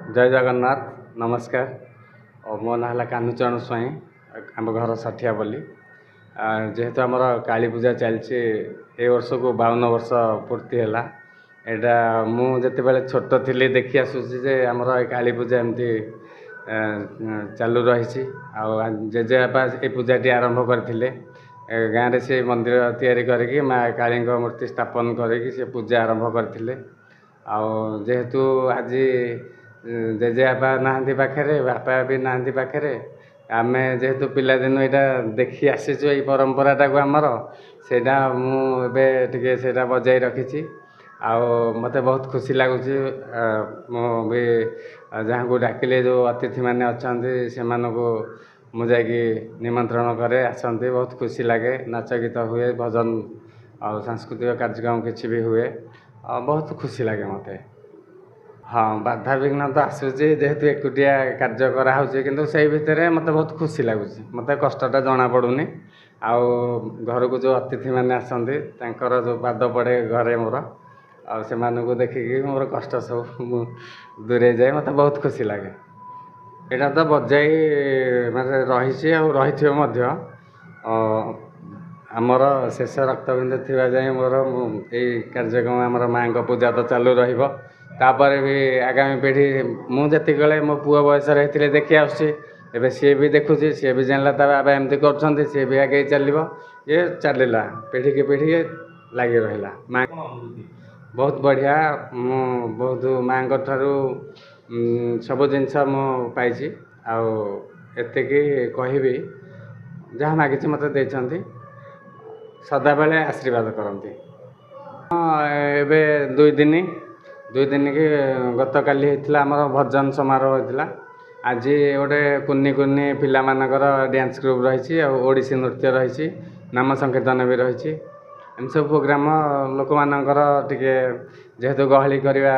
जय जगन्नाथ नमस्कार। और मो ना है कान्हूचरण स्वाई आम घर सठिया बोली जेहेतु आमर काली पूजा चलती ए वर्ष को 52 वर्ष पूर्ति है। यहाँ मुझे बेले छोट थी देखी आसूसी जे आमर काली पूजा एमती चालू रही जेजेबापा ये पूजाटी आरंभ करते गाँव में से मंदिर तैयारी करके माँ काली मूर्ति स्थापन करके से पूजा आरंभ करते। जेहेतु आज जेजेबापा नहांती पाखे बापा भी नहांती पाखे आम जेहेतु पिलादिन यहाँ देखी आसीचु ये परंपराटा को आमर सेटा मुझे बजाई रखी मते बहुत खुशी लगुच मु भी जहाँ को डाकिले जो अतिथि मैंने अच्छा से मुझे निमंत्रण करे आसती बहुत खुशी लगे नाच गीत हुए भजन और सांस्कृतिक कार्यक्रम किसी भी हुए बहुत खुशी लगे मते। हाँ बाधा विघ्न तो आसूची जेहेतु एकुटिया कार्य कराऊँचे कि से भितर मत बहुत खुशी लगुच मत कष्टा जना पड़ूनी घर को जो अतिथि मैंने आसती जो पाद पड़े घरे मोर से देखिकी मोर कष्ट सब दूरे जाए मत बहुत खुशी लगे। यहाँ तो बजाई मैंने रही रही आमर शेष रक्तबिंद थी जाए मोर यही कार्यक्रम आमर माँ को पूजा तो चालू रपर भी आगामी पीढ़ी मुझे मो पुआ बयस रही देखी आसुच्छी एवं सी भी देखुची सी भी जानला बाबा एमती कर सी भी आगे चलो ये चलला पीढ़ी की पीढ़ी लगी रहा माँ बहुत बढ़िया मु बहुत माँ सब जिनस मुझे आती कहबी जहाँ मागिची मत देती सदा बेले आशीर्वाद करती। एबे दुई दिन की गत काली होता आमर भजन समारोह होता आज गोटे कुन्नी कुन्नी पिला मानकर डांस ग्रुप रही ओडिसी नृत्य रही नाम संकीर्तन भी रही एम सब प्रोग्राम लोक मानकर टिके जेहेतु गहली करवा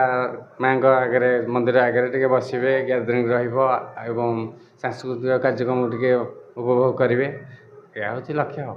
माँ आगे मंदिर आगे टे बसवे गैदरिंग रही सांस्कृतिक कार्यक्रम टे उपभोग करेंगे यह हूँ लक्ष्य।